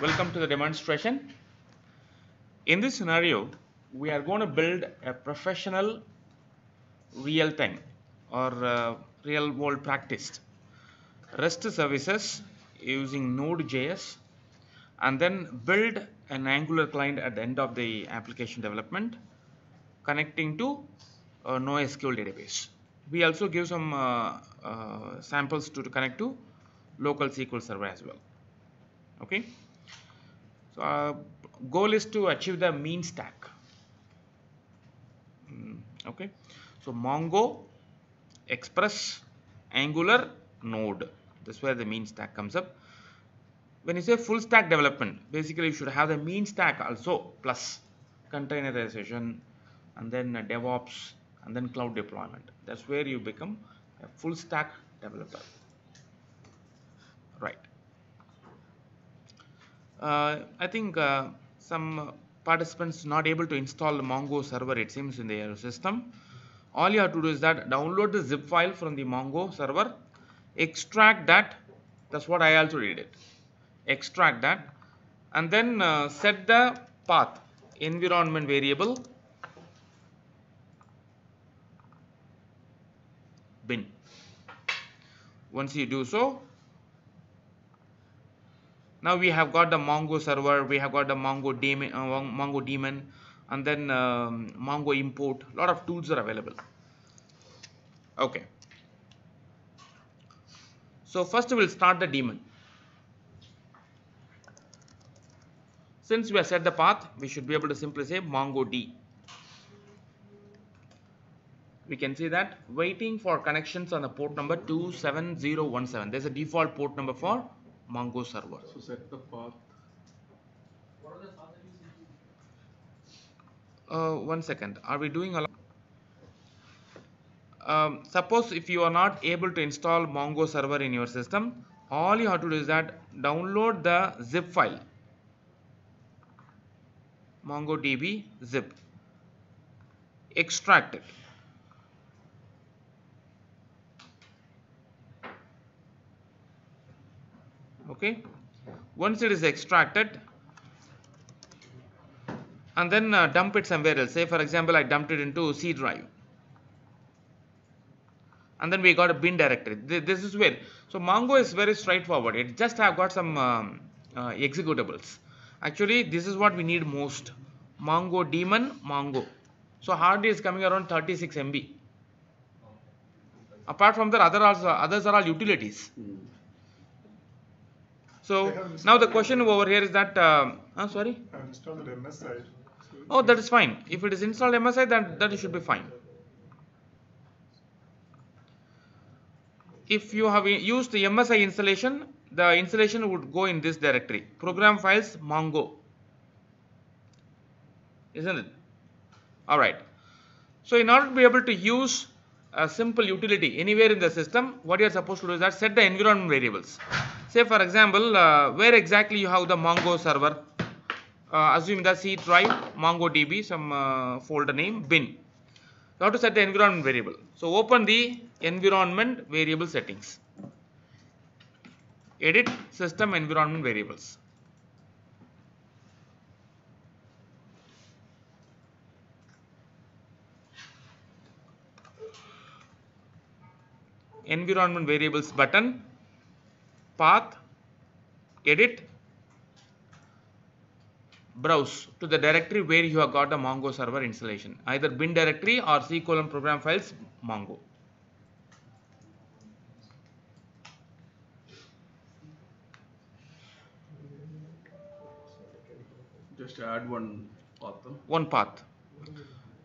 Welcome to the demonstration. In this scenario, we are going to build a professional real-time or real-world practiced REST services using Node.js and then build an Angular client at the end of the application development connecting to a NoSQL database. We also give some samples to connect to local SQL server as well. Okay. So goal is to achieve the mean stack. Okay. So Mongo, Express, Angular, Node. This is where the mean stack comes up. When you say full stack development, basically you should have the mean stack also plus containerization and then DevOps and then cloud deployment. That's where you become a full stack developer. Right. I think some participants not able to install the Mongo server, it seems, in their system. All you have to do is that download the zip file from the Mongo server, extract that. That's what I also did it. Extract that and then set the path environment variable bin. Once you do so, now we have got the Mongo server, we have got the Mongo daemon, and then Mongo import. A lot of tools are available. Okay. So first we will start the daemon. Since we have set the path, we should be able to simply say MongoD. We can see that waiting for connections on the port number 27017. There's a default port number for Mongo server. So set the path. One second. Are we doing a lot? Suppose if you are not able to install Mongo server in your system, all you have to do is that download the zip file, MongoDB zip, extract it. Okay. Once it is extracted, and then dump it somewhere else. Say for example, I dumped it into C drive. And then we got a bin directory. This is where. So Mongo is very straightforward. It just have got some executables. Actually, this is what we need most. Mongo daemon, Mongo. So hard disk is coming around 36 MB. Apart from that, others are all utilities. So now the question over here is that, sorry? I installed MSI. Oh, that is fine. If it is installed MSI, then that should be fine. If you have used the MSI installation, the installation would go in this directory. Program files Mongo. Isn't it? Alright. So in order to be able to use a simple utility anywhere in the system, what you are supposed to do is that set the environment variables. Say for example, where exactly you have the Mongo server. Assume the C drive, MongoDB, some folder name, bin. You have to set the environment variable. So open the environment variable settings. Edit system environment variables. Environment variables button, path, edit, browse to the directory where you have got the Mongo server installation, either bin directory or C:\program files Mongo. Just add one path. One path.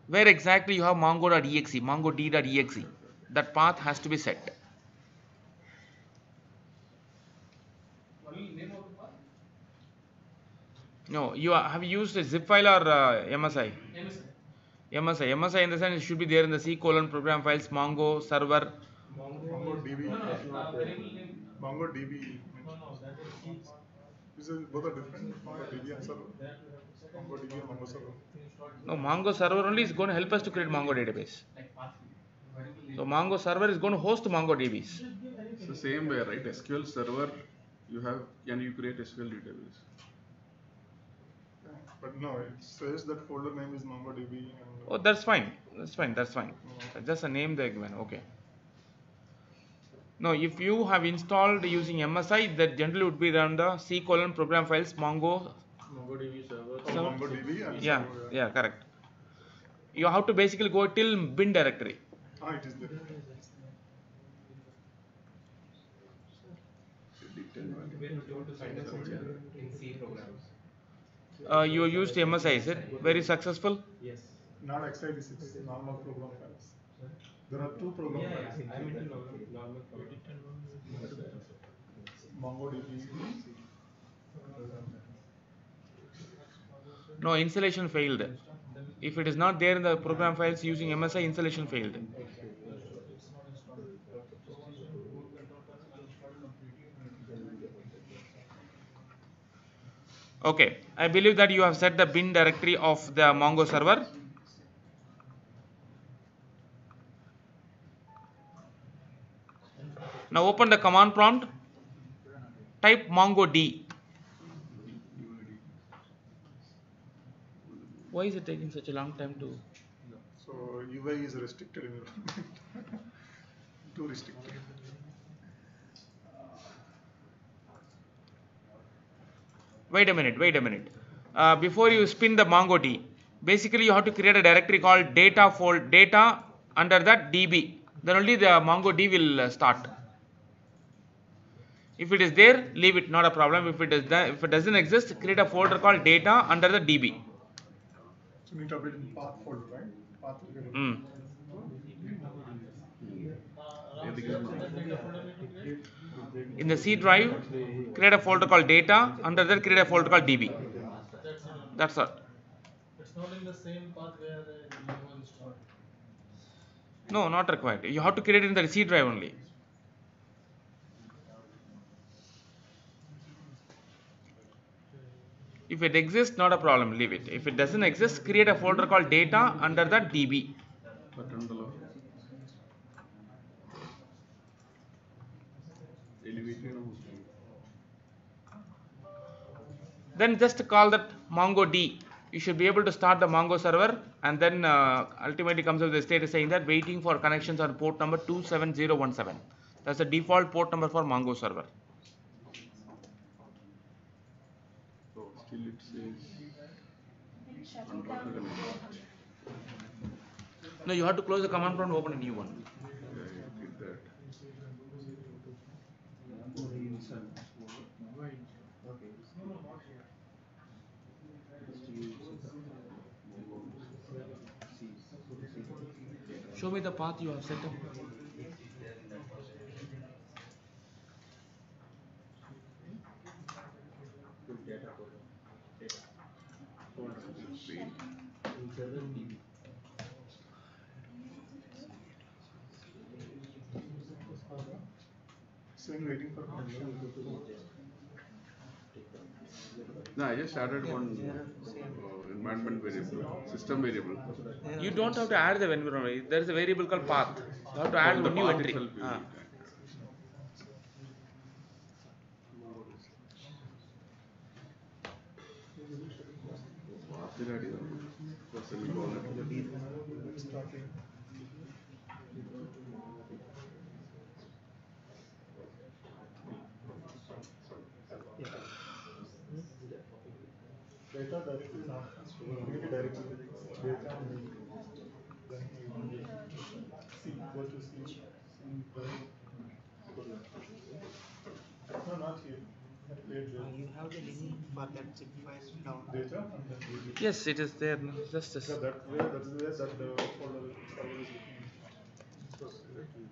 Where exactly you have mongo.exe, mongod.exe, that path has to be set. No, you have used a zip file or MSI? MSI in the sense it should be there in the C:\program files Mongo server. MongoDB. MongoDB. Is both are different? MongoDB and server. MongoDB and Mongo server. No, Mongo server only is going to help us to create Mongo database. So Mongo server is going to host MongoDBs. It's the same way, right? SQL server, can you create SQL database? But no, it says that folder name is MongoDB and Oh, that's fine. That's fine. That's fine. Just a name they given. Okay. Now, if you have installed using MSI, that generally would be run the C colon program files MongoDB server. MongoDB and Yeah, server, yeah, correct. You have to basically go till bin directory. it is there. You used MSI, is it? Very successful? Yes. Not x86, normal program files. There are two program files. I'm into normal MongoDB. No, installation failed. If it is not there in the program files using MSI, installation failed. Okay, I believe that you have set the bin directory of the Mongo server. Now open the command prompt, type MongoD. Why is it taking such a long time to? So UI is restricted environment. Too restricted. Wait a minute. Before you spin the MongoD, basically you have to create a directory called data under that DB. Then only the MongoD will start. If it is there, leave it, not a problem. If it doesn't exist, create a folder called data under the DB. So you need to update in path folder, right? Path will get Mm. In the C drive, create a folder called data. Under that, create a folder called DB. That's all. It's not in the same path where the Mongo is stored. No, not required. You have to create it in the C drive only. If it exists, not a problem, leave it. If it doesn't exist, create a folder called data under that DB. Then just call that MongoD. You should be able to start the Mongo server, and then ultimately comes with the status saying that waiting for connections on port number 27017. That's the default port number for Mongo server. So still it says unrouted. No, you have to close the command prompt and open a new one. Yeah, I did that. Show me the path you have set up. saying waiting for No, I just added one environment variable, system variable. You don't have to add the environment. There is a variable called path. You have to add the a new path entry. itself you need. Path is ready. The semicolon. starting. Data directly not maybe directly data and then C go to C no not here create You have the link for that zip file down. data and then Yes, it is there. Just a yeah, that's where that folder server is looking.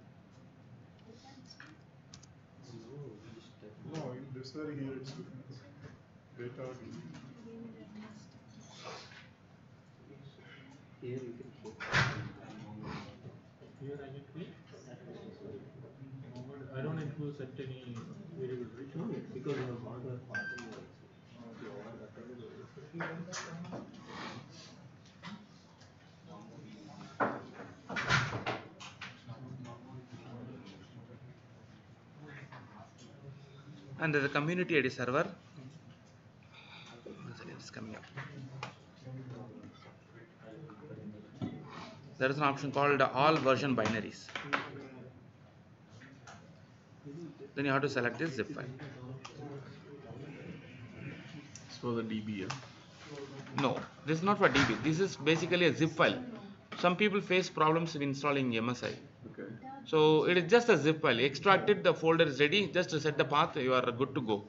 No, this where here it's looking data. Here you can click. Here I can click. I don't need to set any variable, right? No, because you have all the and the community ID server. it's coming up. There is an option called all version binaries. Then you have to select this zip file. So the DB, yeah. No, this is not for DB. This is basically a zip file. Some people face problems in installing MSI. Okay. So it is just a zip file. Extract it, the folder is ready. Just to set the path, you are good to go.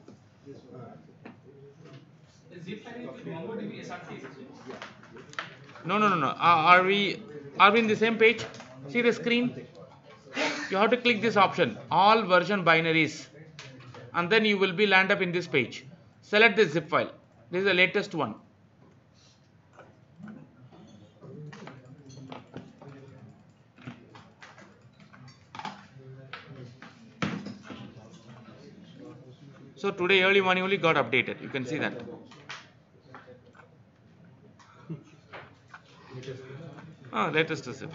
No. Are we in the same page? See the screen? You have to click this option, all version binaries, and then you will be land up in this page. Select the zip file. This is the latest one. So today early morning only got updated. You can see that. Latest zip.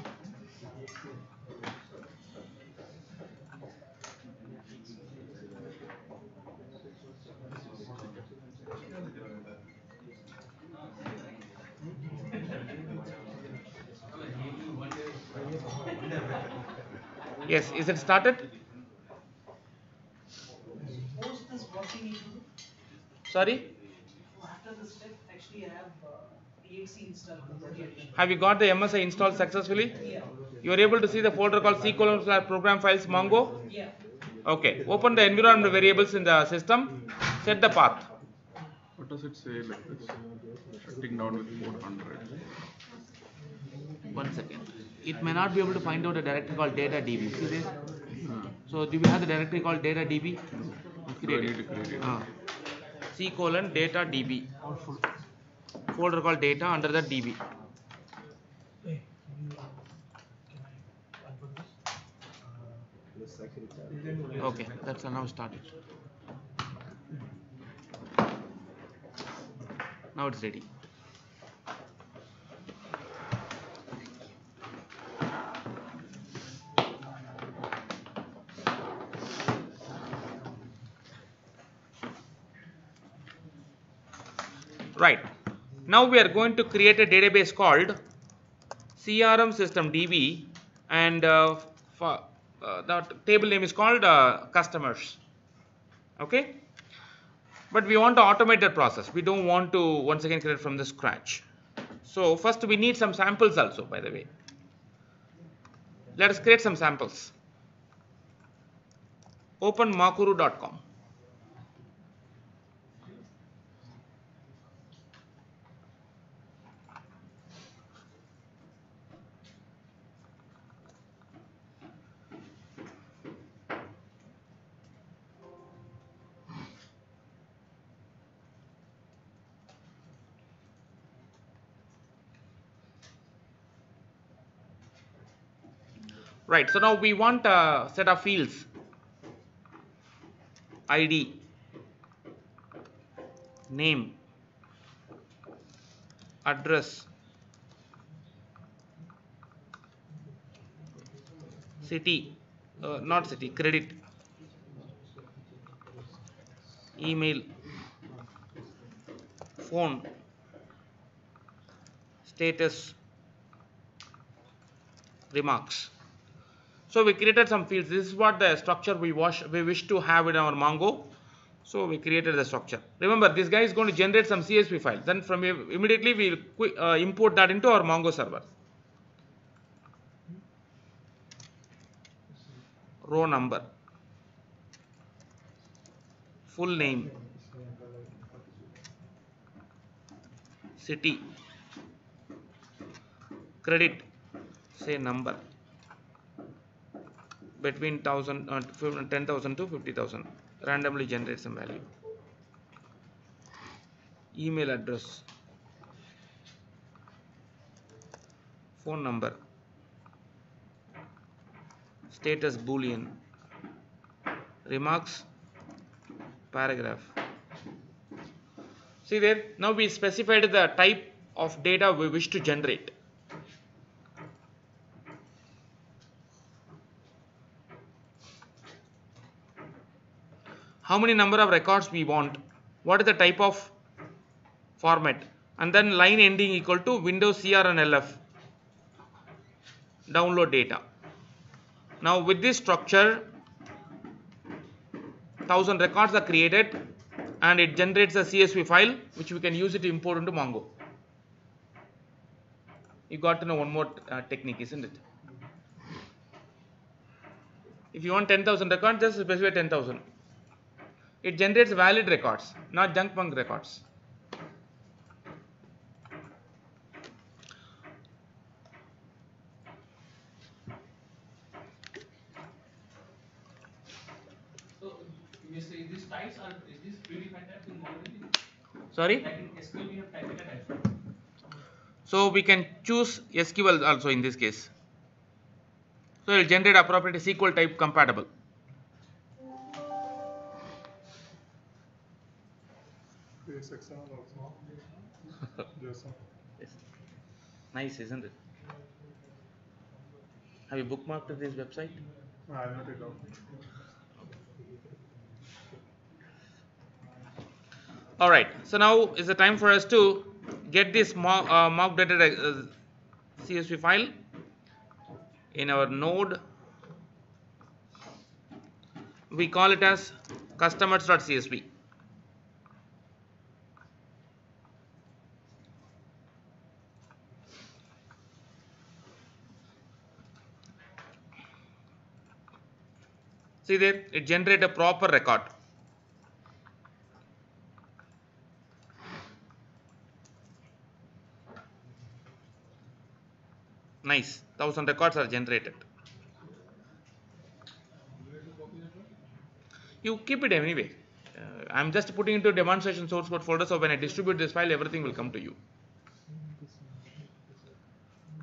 Yes, is it started? Post this, what we need to do? Sorry? After the step, actually I have EXE installed. Have you got the MSI installed successfully? Yeah. You are able to see the folder called C:/program files Mongo? Yeah. Okay. Open the environment variables in the system. Set the path. What does it say like this? Shutting down with 400. 1 second. It may not be able to find out a directory called data.db. See this? So do we have the directory called data.db? So I need to create it. C:/data.db. Folder called data under the DB. Okay, that's now started. Now it's ready. Right. Now we are going to create a database called CRM System DB, and the table name is called customers. Okay. But we want to automate that process. We don't want to once again create from the scratch. So first we need some samples also, by the way. Let us create some samples. Open makuru.com. Right, so now we want a set of fields: ID, name, address, city, not city, credit, email, phone, status, remarks. So we created some fields. This is what the structure we wish to have in our Mongo. So we created the structure. Remember, this guy is going to generate some CSV file. Then from immediately we will import that into our Mongo server. Row number, full name, city, credit, say number, between 10,000 to 50,000, randomly generate some value. Email address, phone number, status boolean, remarks, paragraph. See there, now we specified the type of data we wish to generate. How many number of records we want, what is the type of format, and then line ending equal to Windows CR and LF, download data. Now with this structure, 1000 records are created and it generates a CSV file which we can use it to import into Mongo. You got to know one more technique, isn't it? If you want 10,000 records, just specify 10,000. It generates valid records, not junk bunk records. So you say these types are is this predefined types in MongoDB? Sorry? Like in SQL we have type data types. So we can choose SQL also in this case. So it will generate appropriate SQL type compatible. Yes, XML also. JSON. Yes. Nice, isn't it? Have you bookmarked this website? I note it down. Alright, so now is the time for us to get this mock data CSV file in our node. We call it as customers.csv. See there, it generates a proper record. Nice, 1000 records are generated. You keep it anyway. I'm just putting into demonstration source code folder, so when I distribute this file, everything will come to you.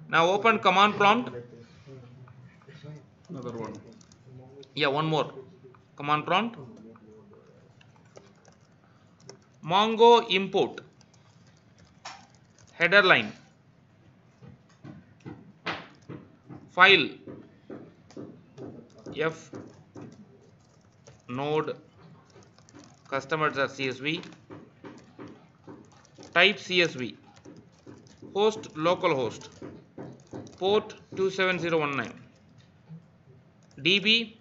Now open command prompt. Another one. Yeah, one more. Command prompt. Mongo import. Header line. File. F node customers.csv. Type CSV. Host localhost. Port 27019. DB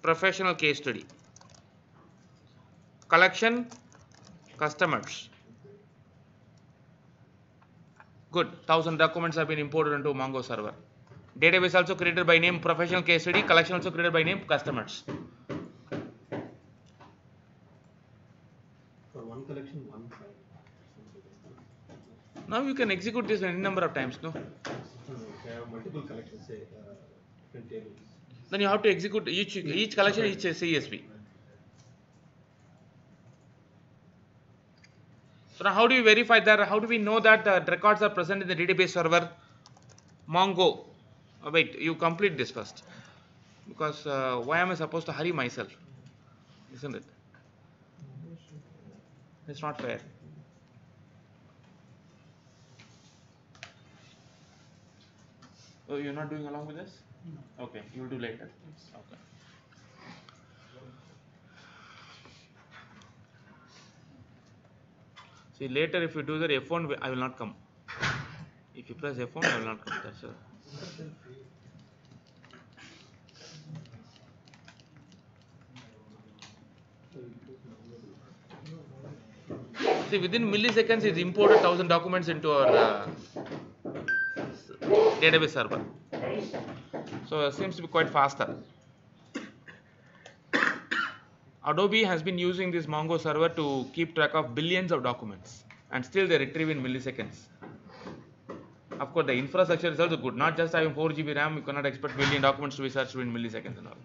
professional case study. Collection customers. Good. 1000 documents have been imported into Mongo server. Database also created by name professional case study. Collection also created by name customers. For one collection, one file. Now you can execute this any number of times, no? If I have multiple collections, say different tables. Then you have to execute each collection, each CSV. So now how do we verify that? How do we know that the records are present in the database server? Mongo. Oh, wait, you complete this first. Because why am I supposed to hurry myself? Isn't it? It's not fair. Oh, you're not doing along with us? Okay, you'll do later. Okay. See, later if you do that F1, I will not come. If you press F1, I will not come. That's all. See, within milliseconds, it's imported 1000 documents into our database server. So it seems to be quite faster. Adobe has been using this Mongo server to keep track of billions of documents, and still they retrieve in milliseconds. Of course, the infrastructure is also good. Not just having 4 GB RAM, you cannot expect billion documents to be searched in milliseconds and all.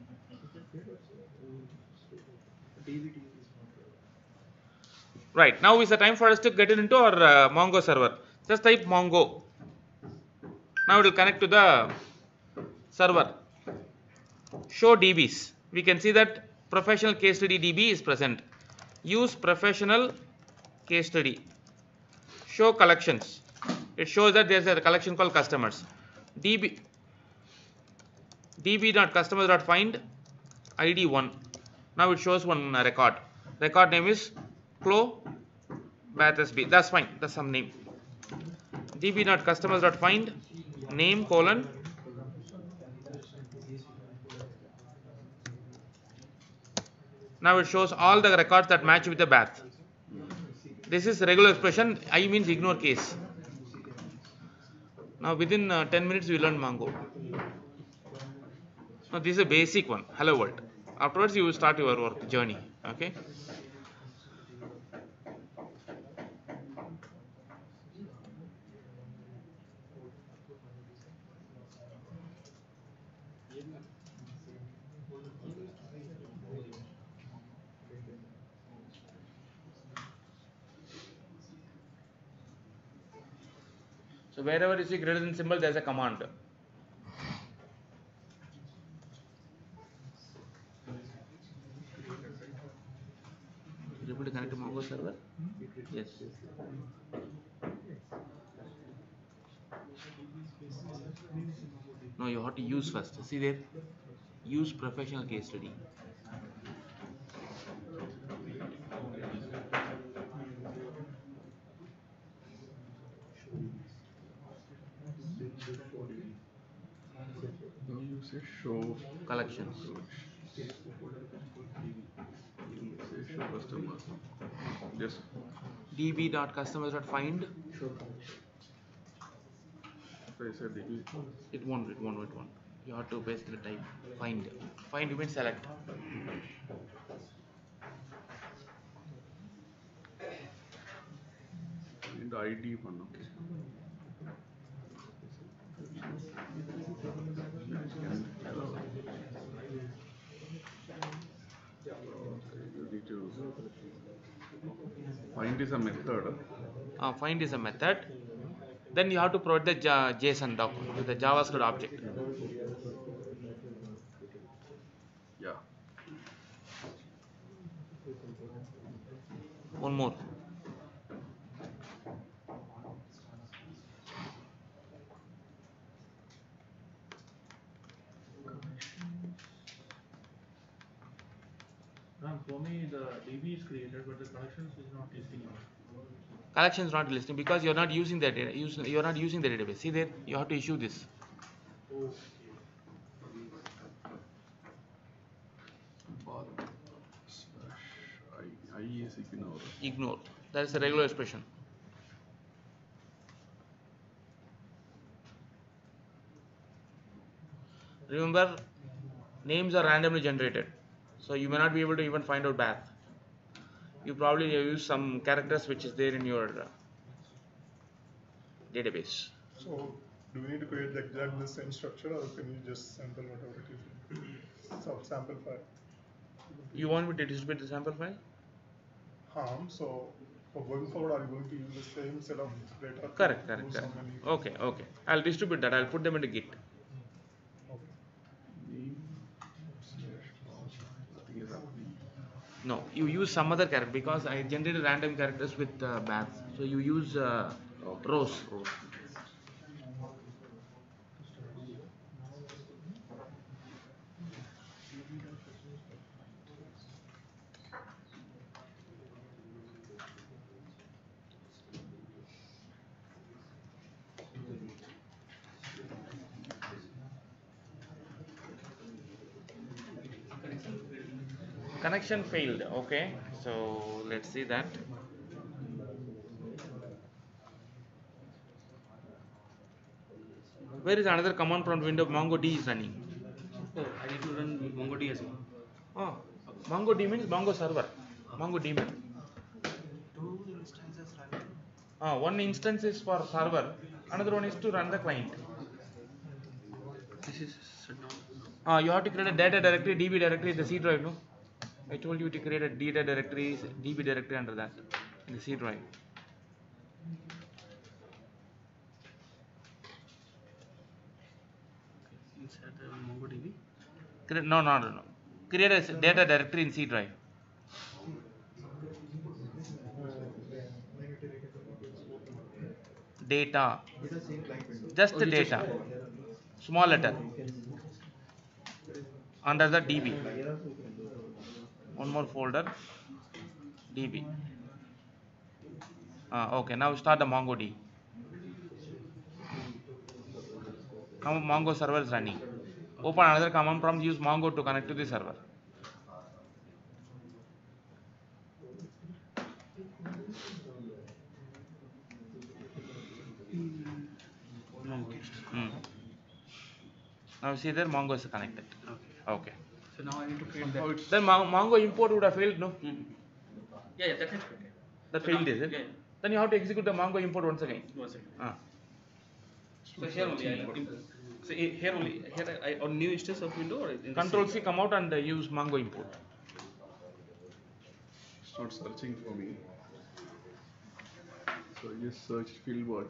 Right, now is the time for us to get into our Mongo server. Just type Mongo. Now it will connect to the server. Show DBs. We can see that professional case study DB is present. Use professional case study. Show collections. It shows that there is a collection called customers. db.customers.find ID 1. Now it shows one record. Record name is Clo Bath SB. That's fine. That's some name. db.customers.find name colon now it shows all the records that match with the bath. This is regular expression. I means ignore case. Now within 10 minutes we learn Mongo. Now this is a basic one. Hello world. Afterwards you will start your work journey. Okay. So wherever you see greater than symbol, there is a command. You able to connect to Mongo server? Yes. No, you have to use first. See there, use professional case study. You say show Collections. say show customers. Just db.customers.find. I said DB. It won't. You have to basically type find. Find you mean select. In the ID one, okay. You need to find is a method. Find is a method. Then you have to provide the JSON document with the JavaScript object. Yeah. One more. For me, the DB is created, but the collections is not listing out. Collections not listing because you're not using the data. You're not using the database. See there, you have to issue this. Okay. I is ignore. Ignore. That is a regular expression. Remember, names are randomly generated, so you may not be able to even find out bath. You probably use some characters which is there in your database. So, do we need to create exactly the same structure, or can you just sample whatever it is? So, sample file. You want me to distribute the sample file? So, for going forward, are you going to use the same set of data? Correct. to do so many- Okay. I'll distribute that. I'll put them into Git. Okay. No, you use some other character because I generated random characters with bath. So you use rows. Connection failed. Okay, so let's see that. Where is another command prompt window? MongoD is running. Oh, I need to run MongoDB as well. Oh, MongoD means Mongo server. MongoDB. Two instances running. One instance is for server, another one is to run the client. This is shut down. You have to create a data directory, DB directory in the C drive, no? I told you to create a data directory, DB directory under that in the C drive. Inside the MongoDB. No. Create a data directory in C drive. Data. Just the data. Small letter. Under the DB. One more folder. DB. Okay, now start the MongoD. Now Mongo server is running. Open another command prompt, use Mongo to connect to the server. Mongo. Hmm. Now see there, Mongo is connected. Okay. Okay. So now I need to create How that. it's Then Mongo import would have failed, no? Yeah, that is okay. That So failed, now- is it? Yeah. Then you have to execute the Mongo import once again. 1 second. Ah. So here only I import. So here only here I on new instance of window or in the Control same- C, come out and use Mongo import. it's not searching for me. So I just searched Fieldbot.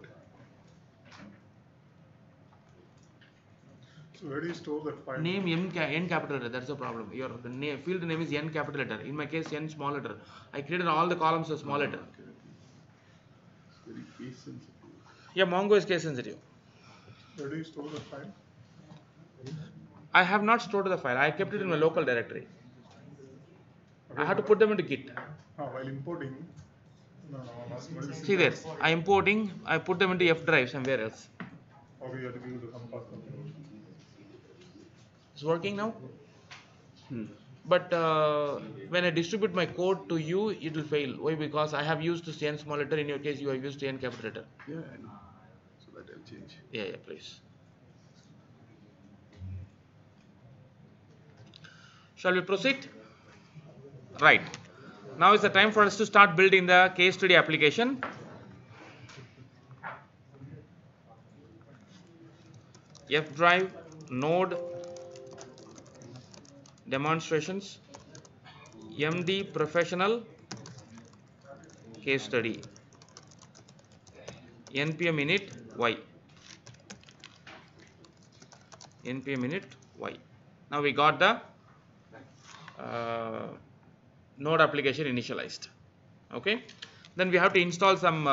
So where do you store that file? Name N capital letter, that's the problem. Your field name is N capital letter. In my case, N small letter. I created all the columns as small letter. Okay. It's very case sensitive. Yeah, Mongo is case sensitive. Where do you store that file? I have not stored the file. I kept it in my local directory. I have to put them into Git. While importing, no, what is the See there, syntax? I importing, I put them into F drive somewhere else. Or we have to give the compass control. It's working now. Hmm. But when I distribute my code to you, it will fail. Why? Because I have used this N small letter. In your case, you have used N capital letter. Yeah, I know. So that I'll change. Yeah, please. Shall we proceed? Right. Now is the time for us to start building the case study application. F drive, node, demonstrations, MD professional, case study, npm init y, npm init y. Now we got the node application initialized. Okay, then we have to install some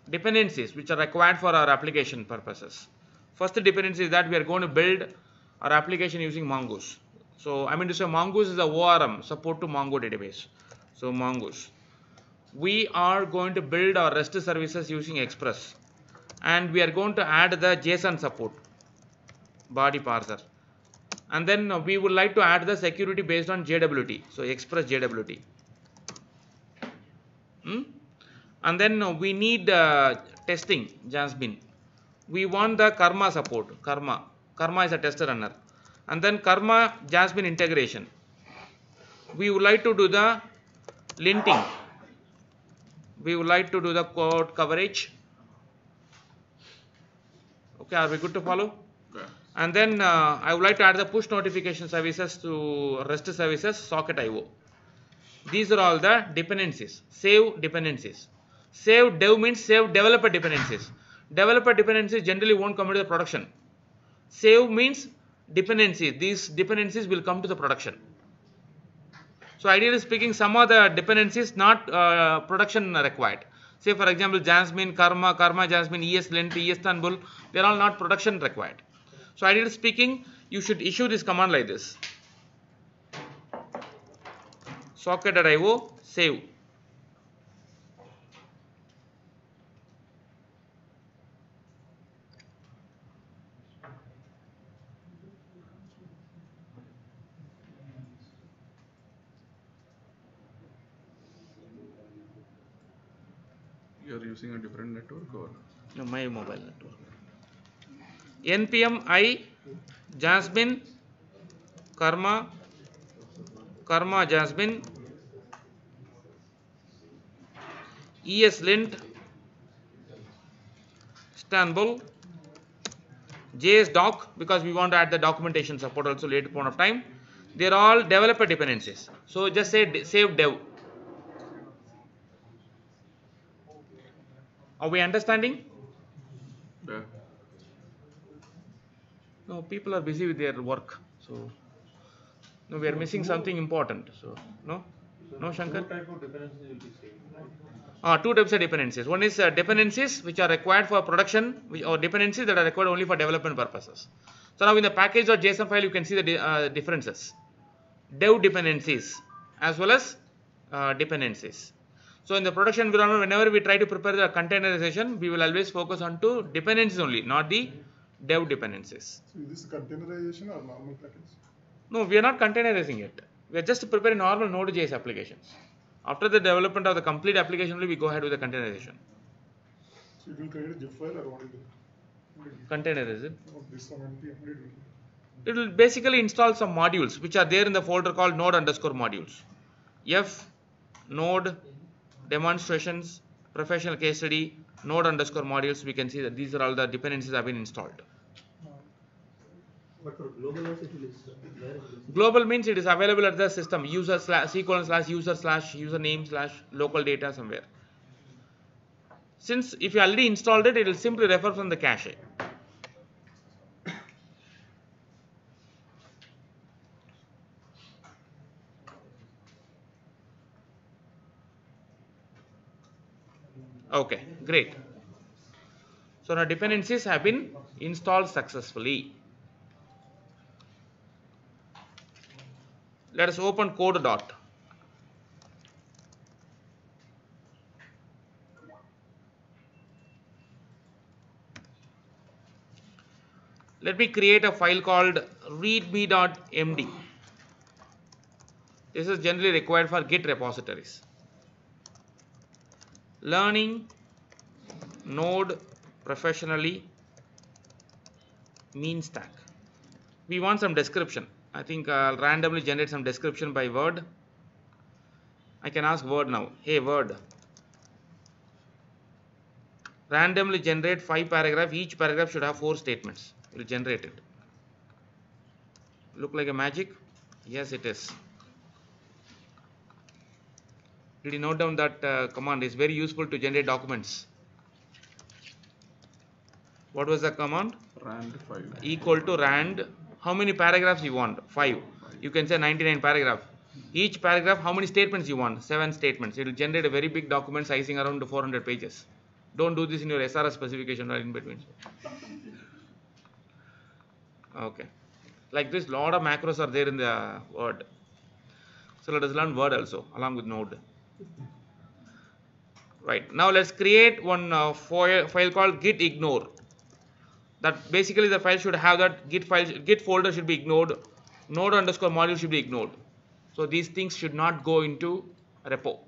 dependencies which are required for our application purposes. First dependency is that we are going to build our application using Mongoose. So I mean to say Mongoose is a ORM, support to Mongo database. So Mongoose. We are going to build our REST services using Express, and we are going to add the JSON support, body parser. And then we would like to add the security based on JWT, so Express JWT. And then we need testing, Jasmine. We want the Karma support, Karma is a tester runner. And then Karma Jasmine integration. We would like to do the linting. We would like to do the code coverage. Okay, are we good to follow? Yeah. And then I would like to add the push notification services to REST services, socket IO. These are all the dependencies, save dependencies. Save dev means save developer dependencies. Developer dependencies generally won't come into the production. Save means dependencies. These dependencies will come to the production. So ideally speaking, some of the dependencies not production required. Say for example, Jasmine, Karma, Jasmine, ESLint, EStanbul, they are all not production required. So ideally speaking, you should issue this command like this. Socket.io save. You're using a different network or? No, my mobile network. npm I Jasmine Karma Jasmine ESLint Istanbul JSDoc, because we want to add the documentation support also later point of time. They are all developer dependencies. So just say save dev. Are we understanding? Yeah. No, people are busy with their work. So no, we are missing something important. So no, Shankar. Two type of dependencies will be saved. Two types of dependencies. One is dependencies which are required for production, or dependencies that are required only for development purposes. So now in the package.json file, you can see the differences. Dev dependencies as well as dependencies. So in the production environment, whenever we try to prepare the containerization, we will always focus on to dependencies only, not the dev dependencies. So is this containerization or normal package? No, we are not containerizing it. We are just preparing normal Node.js applications. After the development of the complete application only, we go ahead with the containerization. So it will create a zip file or what is it? Containerize it. This one and It will basically install some modules which are there in the folder called node underscore modules. F, node, demonstrations, professional case study, node underscore modules. We can see that these are all the dependencies have been installed. But for global also it will is where it is. Global means it is available at the system user slash /user slash username slash local data somewhere. Since if you already installed it, it will simply refer from the cache. Okay, great. So now dependencies have been installed successfully. Let us open code dot. Let me create a file called readme.md. This is generally required for Git repositories. Learning Node professionally mean stack. We want some description. I think I'll randomly generate some description by Word. I can ask Word now. Hey Word, randomly generate 5 paragraphs. Each paragraph should have 4 statements. It will generate it. Look like a magic? Yes, it is. Did you note down that command is very useful to generate documents? What was the command? Rand 5. Equal to rand. How many paragraphs you want? 5. You can say 99 paragraph. Each paragraph, how many statements you want? 7 statements. It will generate a very big document sizing around 400 pages. Don't do this in your SRS specification or in between. Okay. Like this, lot of macros are there in the Word. So let us learn Word also along with Node. Right. Now let's create one file called git ignore. That basically the file should have that git folder should be ignored. Node underscore module should be ignored. So these things should not go into repo.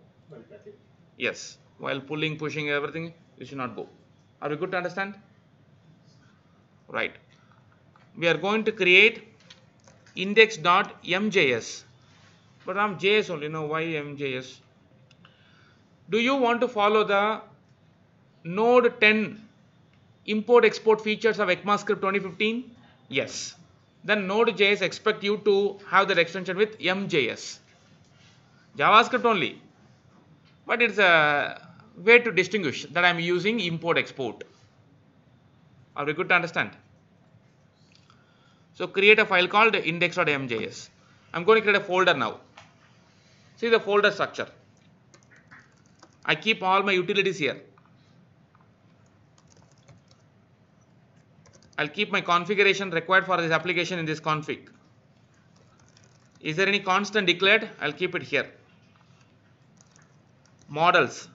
Yes. While pulling, pushing, everything, it should not go. Are we good to understand? Right. We are going to create index.mjs. But I'm JS only. No, why MJS? Do you want to follow the Node 10 import export features of ECMAScript 2015? Yes. Then Node.js expect you to have that extension with MJS. JavaScript only. But it's a way to distinguish that I'm using import export. Are we good to understand? So create a file called index.mjs. I'm going to create a folder now. See the folder structure. I keep all my utilities here. I'll keep my configuration required for this application in this config. Is there any constant declared? I'll keep it here. Models,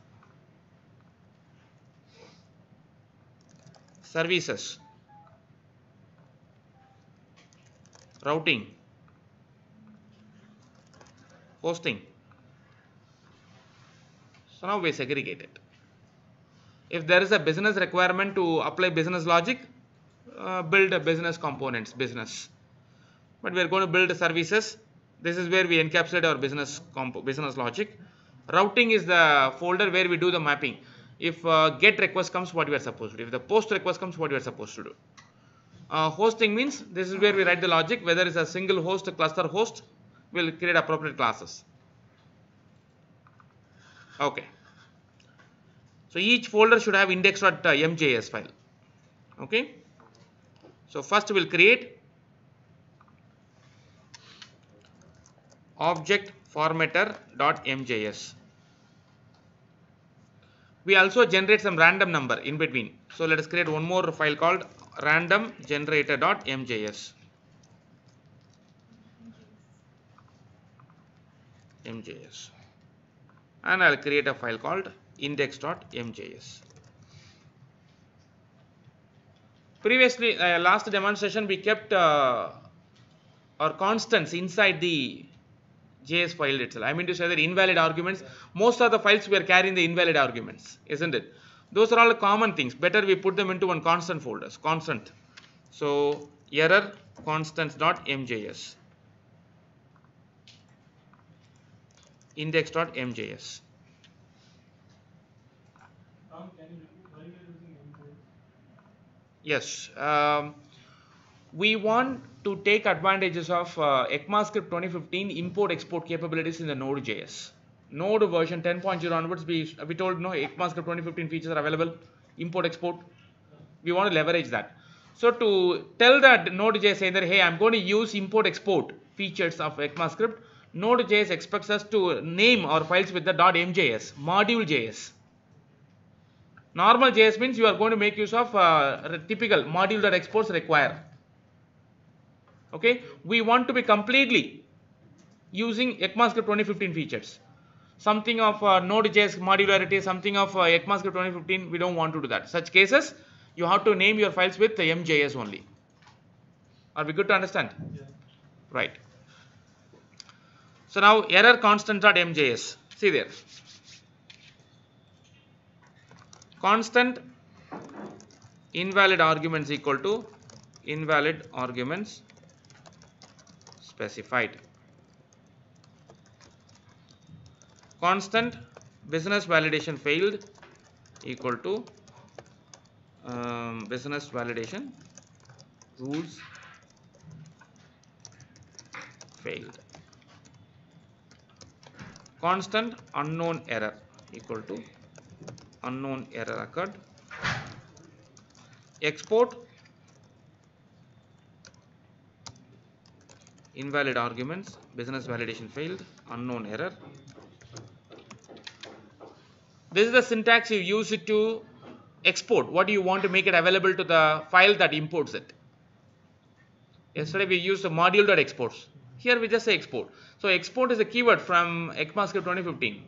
services, routing, hosting. So now we segregate it. If there is a business requirement to apply business logic, build a business components, business. But we are going to build services. This is where we encapsulate our business logic. Routing is the folder where we do the mapping. If get request comes, what we are supposed to do. If the post request comes, what we are supposed to do. Hosting means this is where we write the logic. Whether it's a single host, a cluster host, we'll create appropriate classes. Okay. So each folder should have index.mjs file. Okay. So first we'll create object formatter.mjs. We also generate some random number in between. So let us create one more file called random generator.mjs. MJS. and I'll create a file called index.mjs. Previously, last demonstration, we kept our constants inside the JS file itself. I mean to say that invalid arguments, most of the files we are carrying the invalid arguments, isn't it? Those are all common things. Better we put them into one constant folders, constant. So error constants.mjs, index.mjs. Can you repeat why you are using MJS? Yes, we want to take advantages of ECMAScript 2015 import export capabilities in the Node.js. Node version 10.0 onwards, we told no ECMAScript 2015 features are available, import export. We want to leverage that. So to tell that Node.js say that, hey, I'm going to use import export features of ECMAScript, Node.js expects us to name our files with the .mjs, module.js. Normal JS means you are going to make use of typical module.exports require. Okay, we want to be completely using ECMAScript 2015 features. Something of Node.js modularity, something of ECMAScript 2015, we don't want to do that. Such cases, you have to name your files with MJS only. Are we good to understand? Yeah. Right. So now error constant.mjs. See there. Constant invalid arguments equal to invalid arguments specified. Constant business validation failed equal to business validation rules failed. Constant unknown error equal to unknown error occurred. Export invalid arguments, business validation failed, unknown error. This is the syntax you use it to export. What do you want to make it available to the file that imports it? Yesterday we used the module.exports. Here we just say export. So export is a keyword from ECMAScript 2015.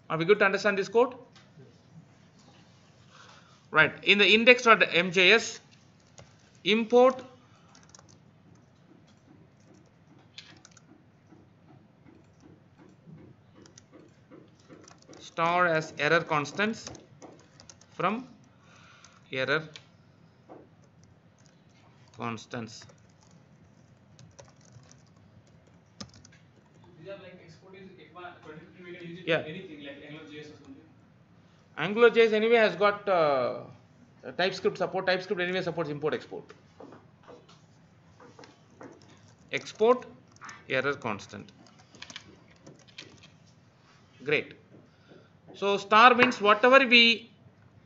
Are we good to understand this code? Right. In the index.mjs, import star as error constants from error constants. These are like exporting ECMA 2015, we can use it Yeah. for anything like AngularJS or something. AngularJS anyway has got TypeScript support. TypeScript anyway supports import export. Export error constant. Great. So star means whatever we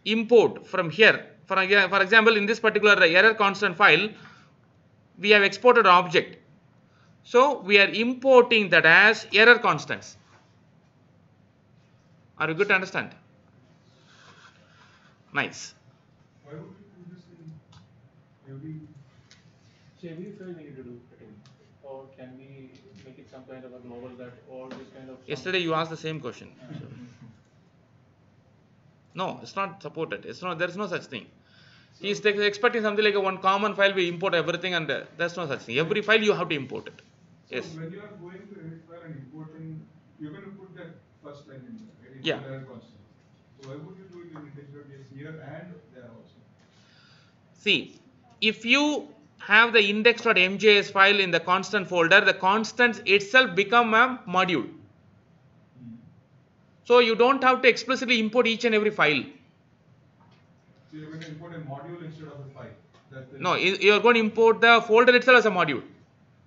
import from here. For example, in this particular error constant file, we have exported an object. So we are importing that as error constants. Are you good to understand? Nice. Why would you do this in every? So every file we need to do it in, or can we make it some kind of a global that all this kind of. Yesterday you asked the same question. So, no, it's not supported. It's not. There is no such thing. He is expecting something like a one common file. We import everything, and there's no such thing. Every file you have to import it. Yes. So when you are going to edit file and importing, you're going to put that first line in there, right? Yeah. Error constant. So why would you do it in index.js here and there also? See, if you have the index.mjs file in the constant folder, the constants itself become a module. So you don't have to explicitly import each and every file. So you're going to import a module instead of a file. That's the No, you are going to import the folder itself as a module.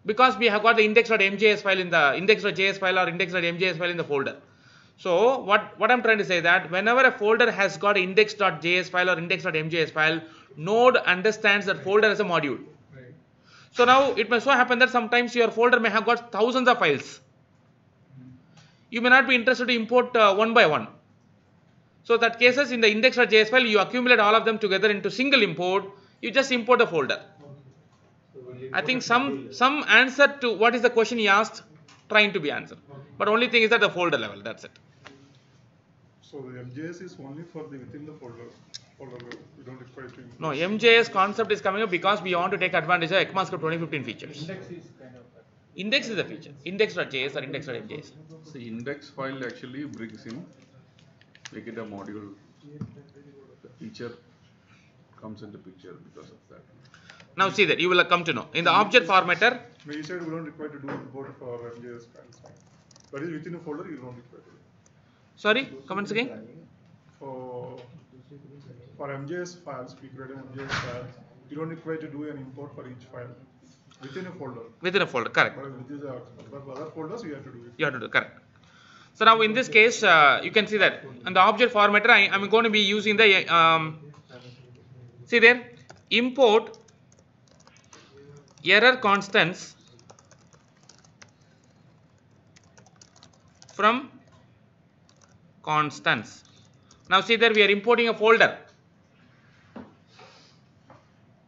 Because we have got the index.mjs file in the index.js file or index.mjs file in the folder. So what I'm trying to say that whenever a folder has got index.js file or index.mjs file, Node understands that folder as a module. right. So now it may so happen that sometimes your folder may have got thousands of files. You may not be interested to import one by one. So that cases in the index.js file, you accumulate all of them together into single import. You just import the folder. So we'll I think some answer to what is the question he asked trying to be answered. Okay. But only thing is that the folder level, that's it. So the MJS is only for the within the folder level. You don't require to import. No, MJS concept is coming up because we want to take advantage of ECMAScript 2015 features. Index is kind of that. Index is the feature. Index.js or index.mjs. So index file actually brings in, make it a module. The feature comes into picture because of that. Now see that, you will come to know. In the object formatter, No, you said we don't require to do import for MJS files. But is within a folder you don't require to do. sorry, comments again? For MJS files, we create an MJS file. You don't require to do an import for each file within a folder. Within a folder, correct. But with these other folders, you have to do it. You have to do, correct. So now in this case, you can see that in the object formatter, I am going to be using the, see there, import error constants from constants. Now see there, we are importing a folder.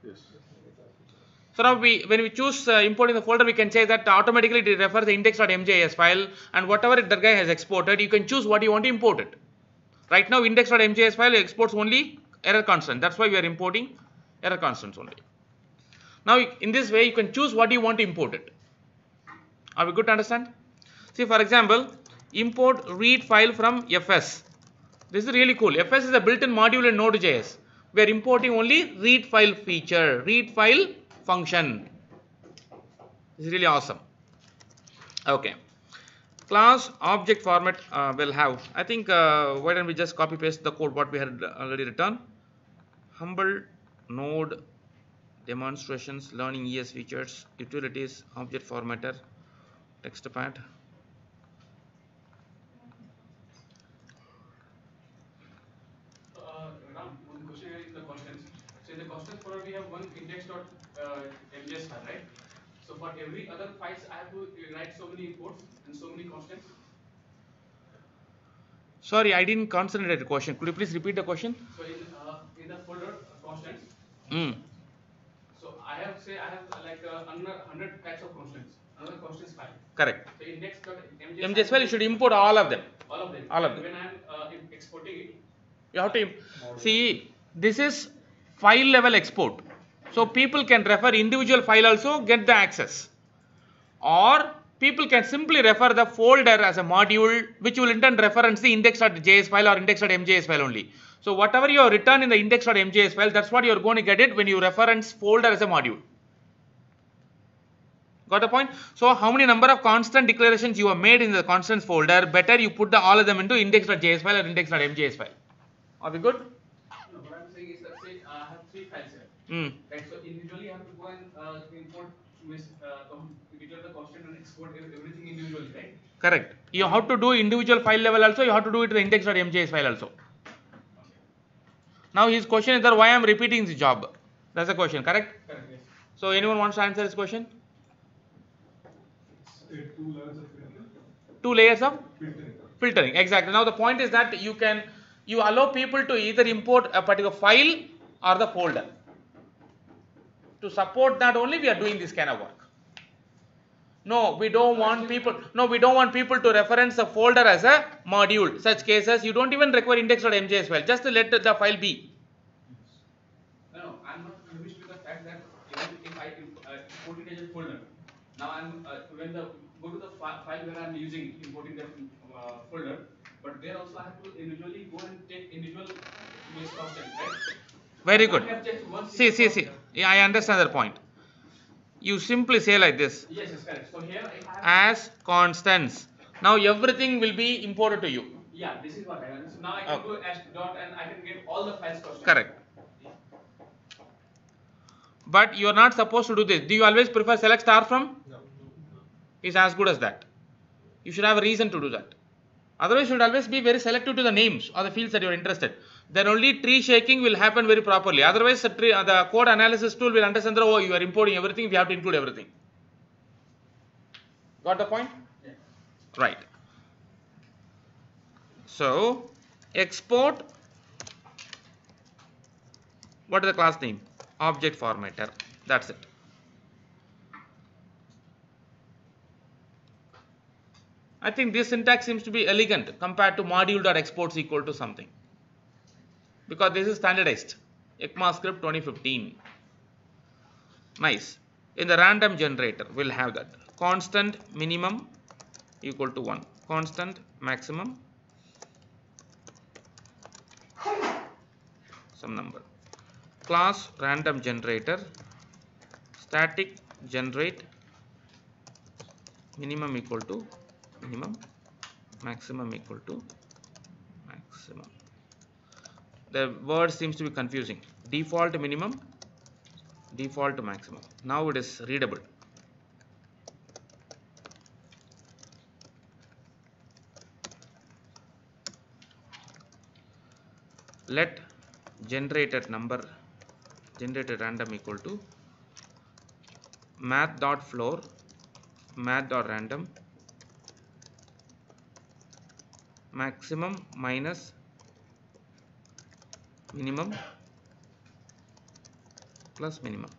Yes. So now when we choose importing the folder, we can say that automatically it refers the index.mjs file, and whatever that guy has exported, you can choose what you want to import it. Right now index.mjs file exports only error constant. That's why we are importing error constants only. Now in this way you can choose what you want to import it. Are we good to understand? See, for example, import read file from fs. This is really cool. Fs is a built-in module in Node.js. We are importing only read file feature, read file function. This is really awesome. Okay. Class object format will have, I think, why don't we just copy paste the code what we had already written. Humble node demonstrations, learning ES features, utilities, object formatter, text pad. Ram, one question here in the constants. So in the constants folder we have one index.mjs file, right? So for every other files I have to write so many imports and so many constants. Sorry, I didn't concentrate the question. Could you please repeat the question? So in the folder constants, Mm. so I have like 100 types of constants, another constants file. Correct. So index.mjs MJS file, you should import all of them. all of them. All of them. When I am exporting it, You have to see, this is file level export. So people can refer individual file also, get the access. Or people can simply refer the folder as a module, which will in turn reference the index.js file or index.mjs file only. So whatever you have written in the index.mjs file, that's what you are going to get it when you reference folder as a module. Got the point? So how many number of constant declarations you have made in the constants folder, better you put all of them into index.js file or index.mjs file. Are we good? no, what I'm saying is that say I have 3 files here. Mm. Right, so individually I have to go and import declare the constant and export everything individually, right? Correct. You have to do individual file level also, you have to do it in the index.mjs file also. Now his question is that why I am repeating the job. That's the question, correct? Correct, yes. So anyone wants to answer this question? 2 layers of filtering. 2 layers of filtering. Exactly. Now the point is that you allow people to either import a particular file or the folder. To support that only we are doing this kind of work. No, we don't want people to reference the folder as a module. Such cases you don't even require index.mjs file. Just let the file be. No, I'm not convinced with the fact that even if I import it as a folder, now I'm when the go to the file where I'm using importing the folder, but there also I have to individually go and take individual base constant, right? Very I good. have just one See. single constant. Yeah, I understand that point. You simply say like this, Yes, yes, correct. So here I have as constants. Now everything will be imported to you. yeah, this is what I have. So now I can Okay. go as dot and I can get all the files constant. Correct. But you are not supposed to do this. Do you always prefer select star from? No. Is as good as that. You should have a reason to do that. Otherwise, you should always be very selective to the names or the fields that you are interested. Then only tree shaking will happen very properly. Otherwise, the code analysis tool will understand that, oh, you are importing everything, we have to include everything. Got the point? Yeah. Right. So, export, what is the class name? Object formatter. That's it. I think this syntax seems to be elegant compared to module.exports equal to something, because this is standardized. ECMAScript 2015. Nice. In the random generator, we'll have that constant minimum equal to 1, constant maximum some number, class random generator, static generate minimum equal to minimum, maximum equal to maximum. The word seems to be confusing. Default minimum, default maximum. Now it is readable. Let generated number, generated random equal to math.floor, math.random, maximum minus minimum plus minimum,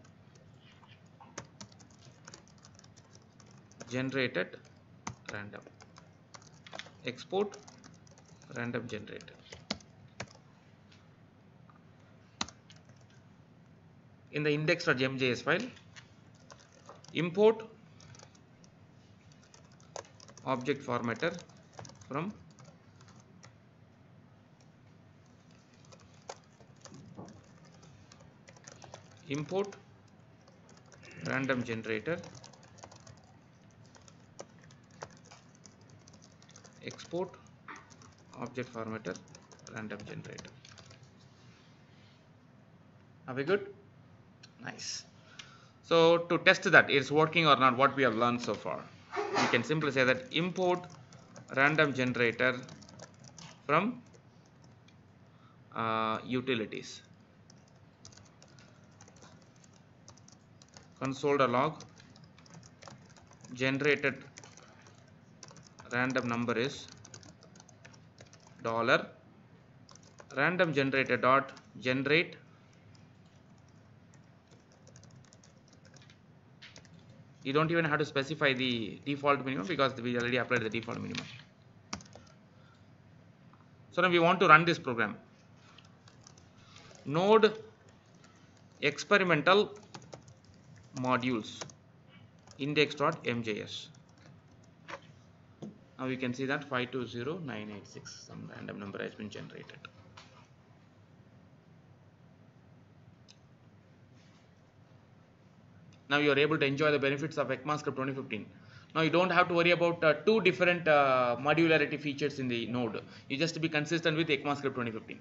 generated random, export random generator. In the index.mjs file, import object formatter from import random generator, export object formatter random generator. Are we good? Nice. So to test that it's working or not, what we have learned so far, we can simply say that import random generator from utilities, console.log generated random number is dollar random generator dot generate you don't even have to specify the default minimum because we already applied the default minimum. So now we want to run this program. Node experimental modules index.mjs. Now you can see that 520986, some random number has been generated. Now you are able to enjoy the benefits of ECMAScript 2015. Now you don't have to worry about two different modularity features in the node. You just be consistent with ECMAScript 2015.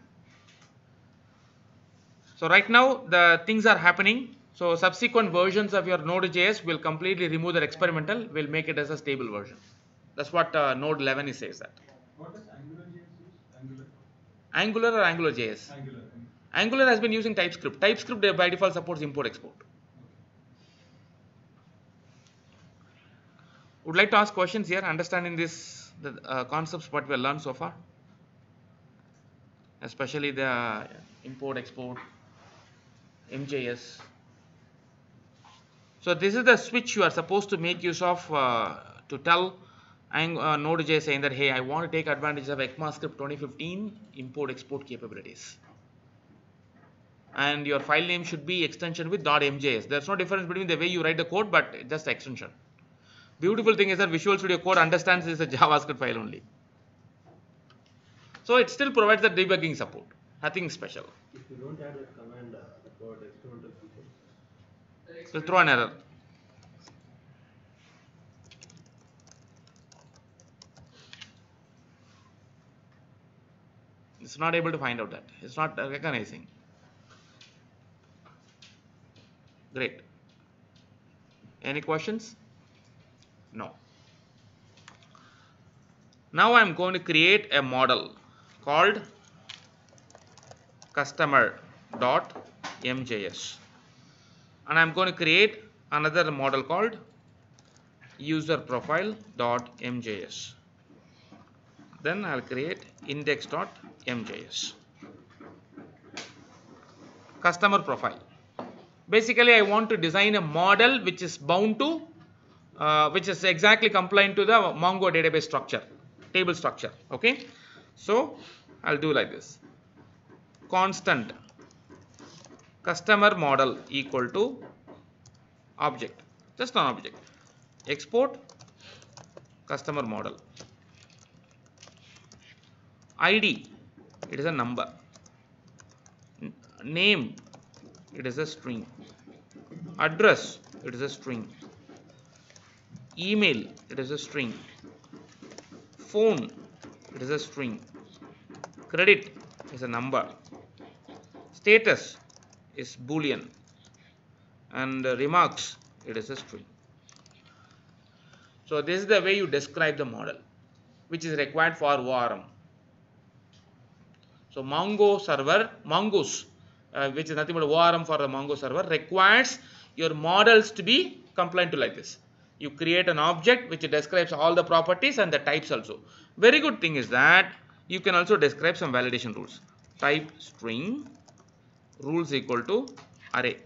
So right now the things are happening. So subsequent versions of your Node.js will completely remove that experimental, will make it as a stable version. That's what Node 11 says that. What does AngularJS use? Angular or AngularJS? Angular. Angular has been using TypeScript. TypeScript by default supports import export. Would like to ask questions here, understanding this the concepts what we have learned so far, especially the import export, MJS. So this is the switch you are supposed to make use of to tell Node.js saying that, hey, I want to take advantage of ECMAScript 2015 import export capabilities, and your file name should be extension with .mjs. There's no difference between the way you write the code, but just extension. Beautiful thing is that Visual Studio Code understands this is a JavaScript file only. So it still provides the debugging support. Nothing special. If you don't add that command about experimental features, So throw an error. It's not able to find out that. It's not recognizing. Great. Any questions? No. Now I'm going to create a model called customer.mjs, and I'm going to create another model called userprofile.mjs. Then I'll create index.mjs. Customer profile. Basically, I want to design a model which is bound to which is exactly compliant to the Mongo database structure, table structure. Okay, so I'll do like this: constant customer model equal to object, just an object, export customer model, ID, it is a number, name, it is a string, address, it is a string, email, it is a string, phone, it is a string, credit is a number, status is boolean, and remarks, it is a string. So this is the way you describe the model, which is required for ORM. So Mongo server, Mongoose, which is nothing but ORM for the Mongo server, requires your models to be compliant to like this. You create an object which describes all the properties and the types also. Very good thing is that you can also describe some validation rules. Type string, rules equal to array.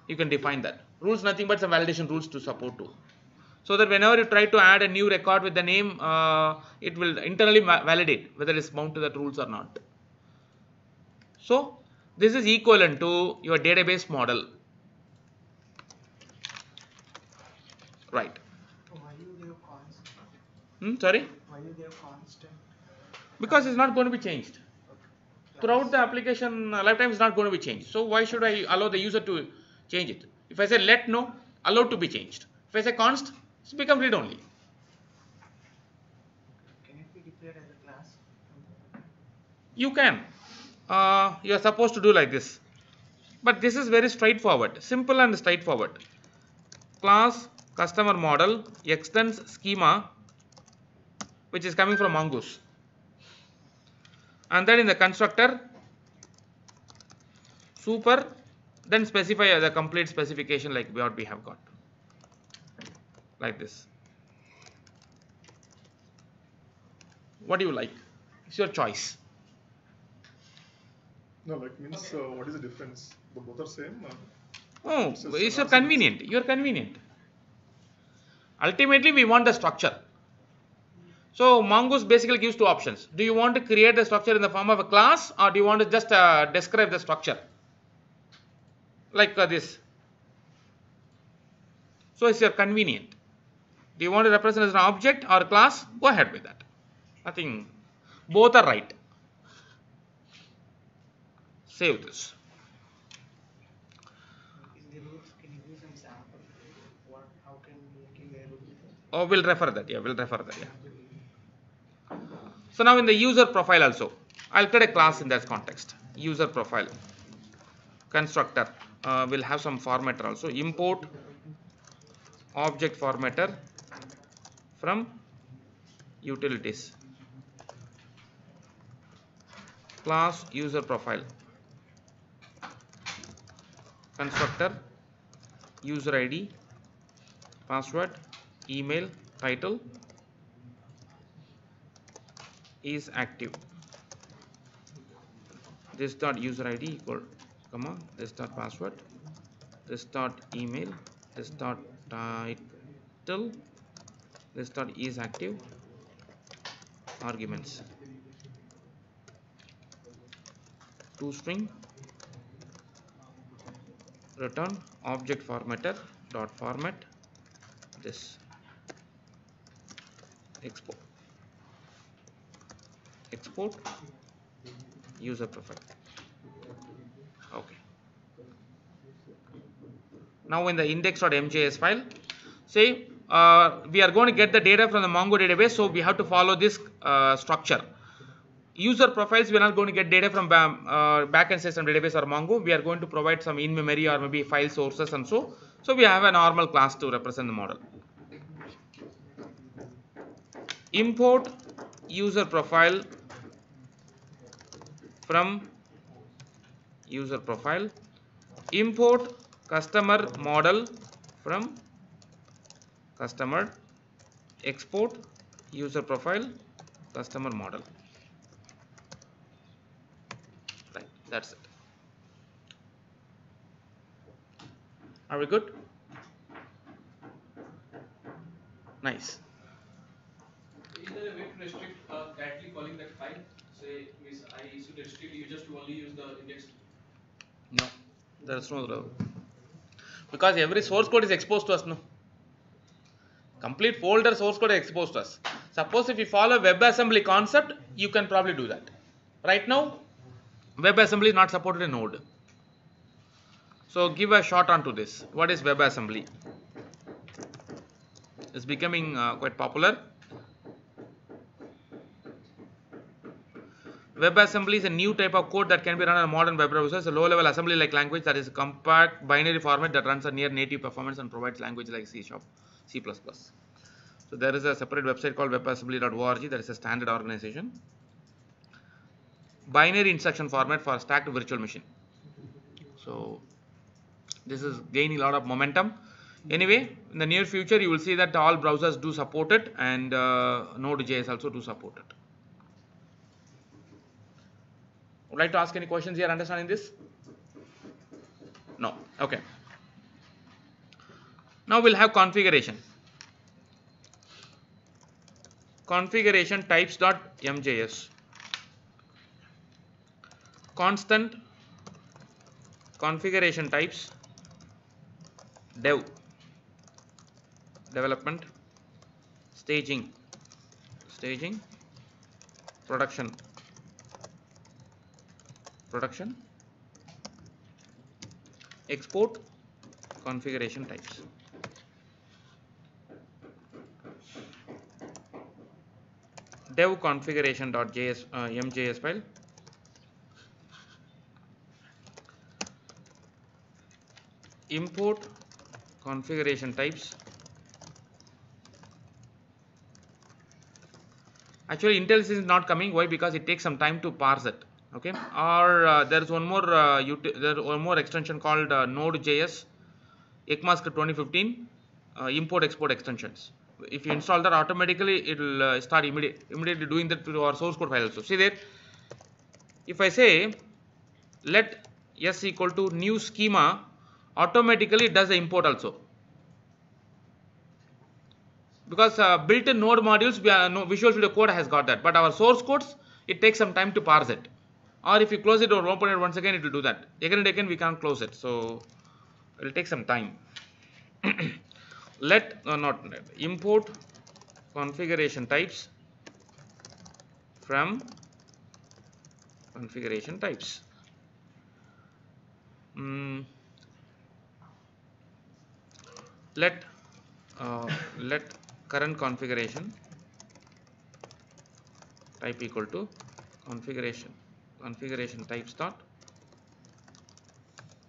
You can define that. Rules nothing but some validation rules to support to. So that whenever you try to add a new record with the name, it will internally validate whether it's bound to that rules or not. So this is equivalent to your database model, right? Why you give constant? Sorry? Why you give constant? Because it's not going to be changed. Throughout the application lifetime is not going to be changed. So why should I allow the user to change it? If I say let no, allowed to be changed. If I say const, it's become read only. Can it be declared as a class? You can. You are supposed to do like this. But this is very straightforward, simple and straightforward. Class customer model extends schema, which is coming from Mongoose. And then in the constructor, super, then specify the complete specification like what we have got. Like this. What do you like? It's your choice. No, like means what is the difference? Both are same. Oh, It's just it's your not convenient. You're convenient. Ultimately, we want the structure. So Mongoose basically gives two options. Do you want to create the structure in the form of a class, or do you want to just describe the structure like this? So it's your convenient. Do you want to represent as an object or a class? Go ahead with that. Nothing. Both are right. Save this. Is the rules? Can you give some sample? What? How can we make a rule? Oh, we'll refer that. Yeah, we'll refer that. Yeah. So now in the user profile also, I'll create a class in that context. User profile constructor will have some formatter also. Import object formatter from utilities. Class user profile constructor user ID, password, email, title is active. This dot user ID equal comma this dot password, this dot email, this dot title, this dot is active, arguments, toString, return object formatter dot format this, export user profile. Okay. Now in the index.mjs file, say we are going to get the data from the Mongo database, so we have to follow this structure. User profiles, we are not going to get data from backend system database or Mongo. We are going to provide some in-memory or maybe file sources and so. So we have a normal class to represent the model. Import user profile from user profile. Import customer model from customer. Export user profile customer model. Right, that's it. Are we good? Nice. Is there a way to restrict directly calling that file? Say, means I should restrict users to only use the index. No, there is no rule. Because every source code is exposed to us, no. Complete folder source code is exposed to us. Suppose if you follow WebAssembly concept, you can probably do that. Right now, WebAssembly is not supported in Node. So give a shot onto this. What is WebAssembly? It's becoming quite popular. WebAssembly is a new type of code that can be run on a modern web browser. It's a low-level assembly-like language that is a compact binary format that runs on near native performance and provides language like C#, C++. So there is a separate website called webassembly.org that is a standard organization. Binary instruction format for stacked virtual machine. So this is gaining a lot of momentum. Anyway, in the near future, you will see that all browsers do support it, and Node.js also do support it. Would like to ask any questions here understanding this? No. Okay. Now we'll have configuration. Configuration types.mjs. Constant configuration types dev, development, staging, production, export, configuration types. Dev configuration.js mjs file. Import configuration types. Actually, IntelliSys is not coming. Why? Because it takes some time to parse it. Okay. Or there is one more extension called Node.js ECMAScript 2015 import export extensions. If you install that, automatically it will start immediately doing that to our source code file also. See there. If I say let s equal to new schema, automatically it does the import also. Because built-in node modules, Visual Studio Code has got that, but our source codes, it takes some time to parse it. Or if you close it or open it once again, it will do that. Again and again we can't close it, so it will take some time. Import configuration types from configuration types. Let current configuration type equal to configuration types dot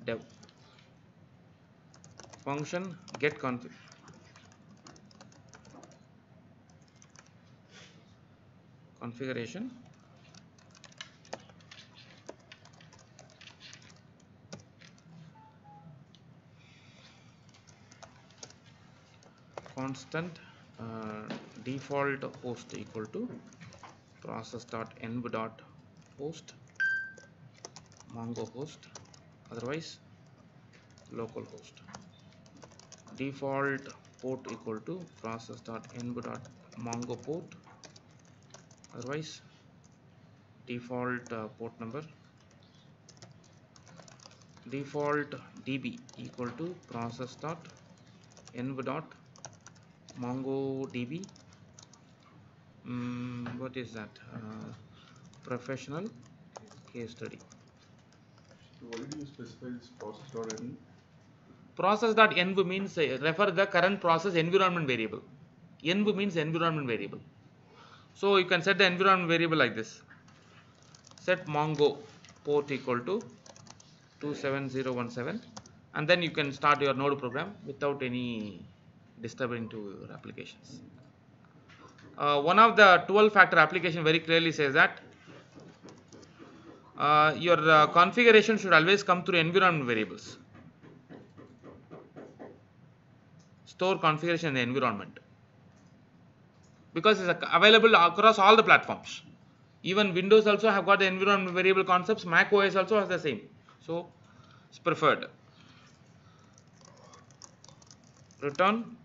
dev. Function get config. Configuration constant default host equal to process.env.host mongo host, otherwise localhost. Default port equal to process.env.mongo port, otherwise default port number. Default db equal to process.env.mongodb. What is that? Professional case study. Why do you specify this process.env? Process.env means refer the current process environment variable. Env means environment variable. So you can set the environment variable like this. Set mongo port equal to 27017, and then you can start your node program without any disturbing to your applications. One of the 12-factor application very clearly says that your configuration should always come through environment variables. Store configuration in the environment, because it's available across all the platforms. Even Windows also have got the environment variable concepts. Mac OS also has the same. So it's preferred. Return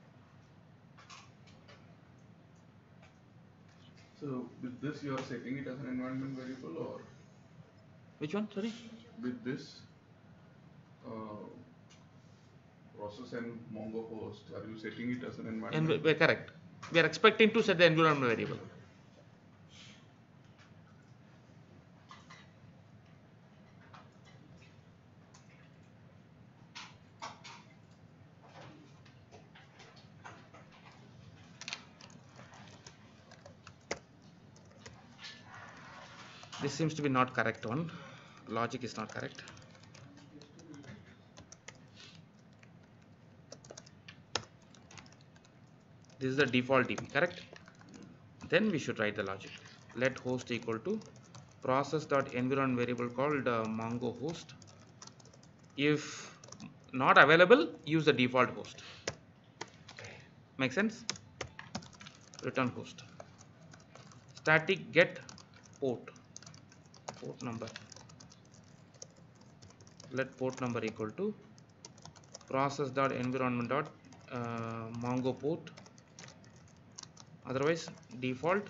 So with this you are setting it as an environment variable, or Which one? Sorry. with this process and Mongo host, are you setting it as an environment? We're correct. We are expecting to set the environment variable. This seems to be not correct one. Logic is not correct. This is the default DB, correct? Then we should write the logic. Let host equal to process.environment variable called Mongo host. If not available, use the default host. Make sense? Return host. Static get port number. Let port number equal to process.environment.mongo port, otherwise default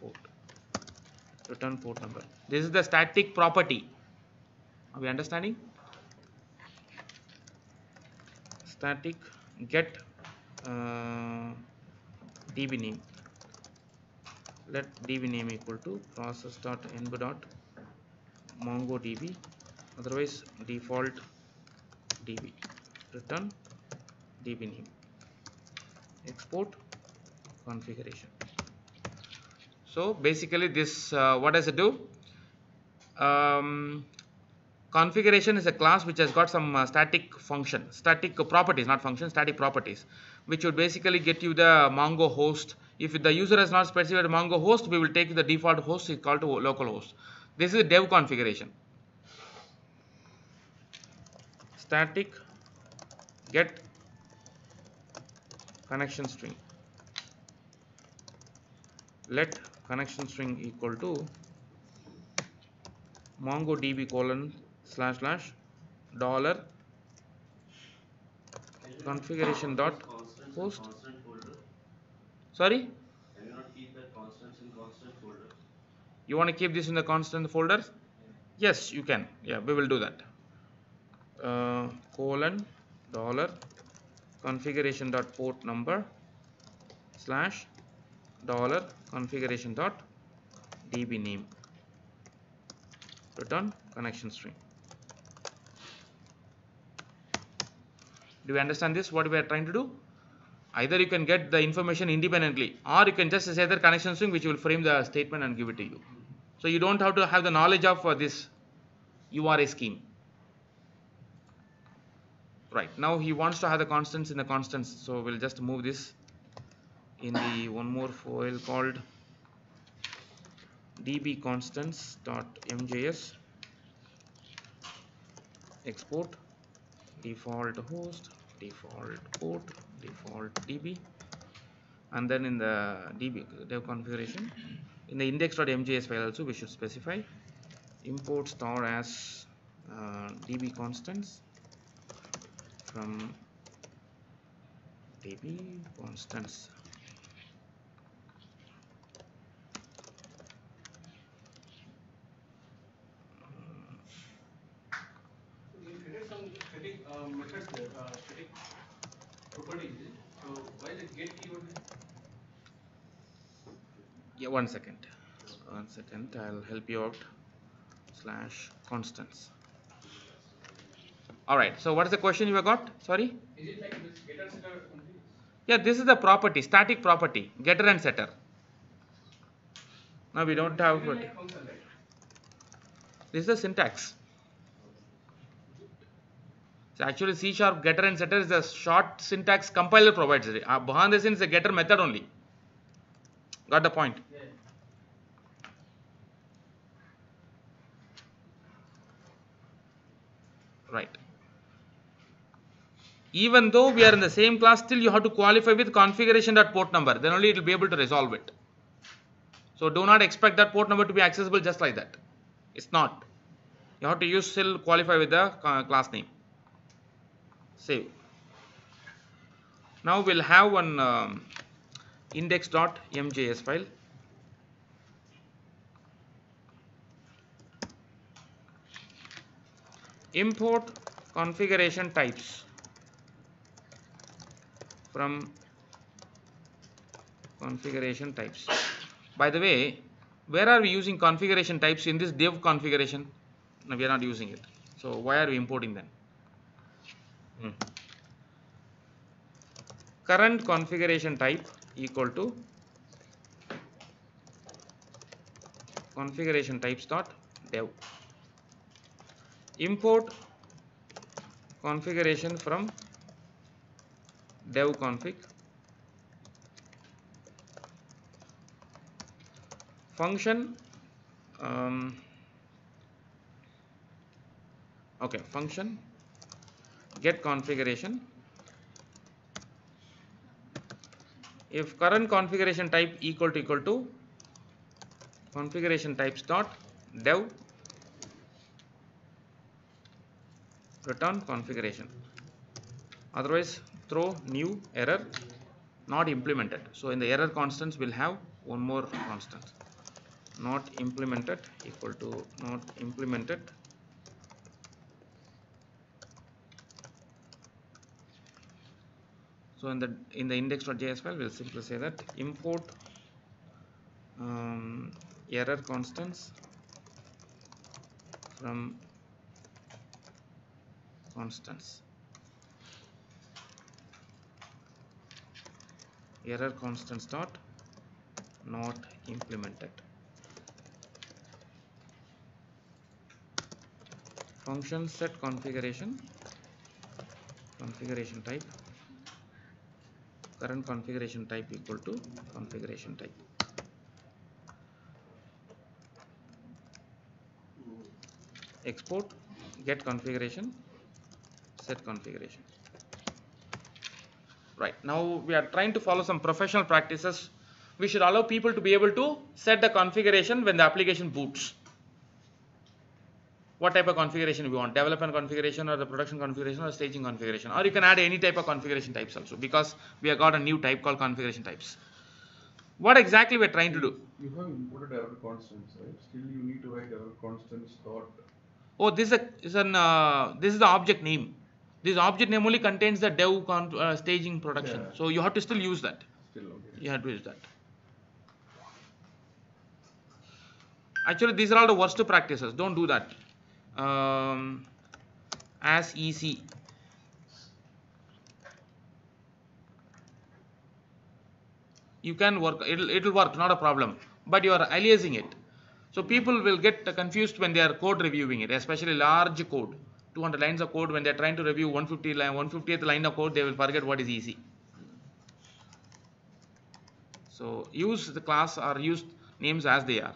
port. Return port number. This is the static property. Are we understanding? Static get db name. Let db name equal to process.env.mongodb, otherwise default db. Return db name. Export configuration. So basically this what does it do? Configuration is a class which has got some static function, static properties, not function, static properties, which would basically get you the Mongo host. If the user has not specified Mongo host, we will take the default host is called to localhost. This is dev configuration. Static get connection string. Let connection string equal to mongodb : $, configuration dot host. Constant folder. Sorry, Can you not keep that constants in constant folder? you want to keep this in the constant folder? Yes, you can. Yeah, we will do that. $, configuration dot port number /$ configuration dot db name. Return connection string. Do you understand this? What we are trying to do? Either you can get the information independently, or you can just say the connection string, which will frame the statement and give it to you. So you don't have to have the knowledge of this URA scheme. Right, now he wants to have the constants in the constants, so we'll just move this in the one more file called dbconstants.mjs. Export default host, default port, default db, and then in the db dev configuration, in the index.mjs file also we should specify import star as db constants from db constants. You created some static methods there, static properties. So why is it get keyword there? Yeah, one second, I'll help you out. /constants. All right, so what is the question you have got? Sorry. Is it like this getter setter something? Yeah, this is the property, static property, getter and setter. Now we don't have. Like function, right? This is the syntax. So actually, C# getter and setter is the short syntax compiler provides it. Behind the scenes, is a getter method only. Got the point? Yeah. Right. Even though we are in the same class, still you have to qualify with configuration.port number. Then only it will be able to resolve it. So do not expect that port number to be accessible just like that. It's not. You have to use still qualify with the class name. Save. Now we'll have one index.mjs file. Import configuration types from configuration types. By the way, where are we using configuration types in this dev configuration? No, we are not using it. So why are we importing them? Current configuration type equal to configuration types dot dev. Import configuration from dev config. Function function get configuration. If current configuration type equal to configuration types dot dev, return configuration, otherwise throw new error not implemented. So in the error constants we'll have one more constant, not implemented equal to not implemented. So in the index.js file we'll simply say that import error constants from constants, error constants dot not implemented. Function set configuration type, current configuration type equal to configuration type. Export get configuration, set configuration. Right, now we are trying to follow some professional practices. We should allow people to be able to set the configuration when the application boots. What type of configuration we want, development configuration or the production configuration or staging configuration, or you can add any type of configuration types also, because we have got a new type called configuration types. What exactly we are trying to do? You have imported error constants, right? Still you need to write error constants dot. Oh, this is the object name. This object name only contains the dev staging production. Yeah. So you have to still use that. Still okay. You have to use that. Actually, these are all the worst practices. Don't do that. As EC. You can work. It'll work. Not a problem. But you are aliasing it. So people will get confused when they are code reviewing it, especially large code, 200 lines of code. When they are trying to review 150th line of code, they will forget what is easy. So use the class or use names as they are.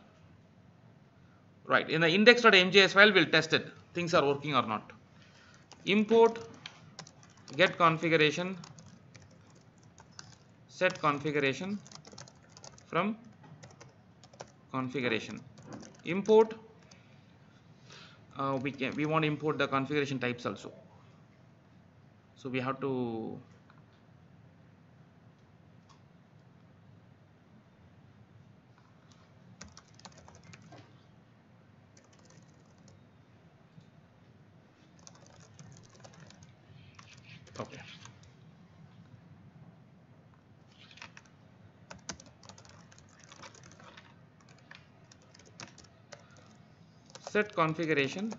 Right, in the index.mjs file we'll test it, things are working or not. Import get configuration, set configuration from configuration. Import we want to import the configuration types also. So we have to okay. Set configuration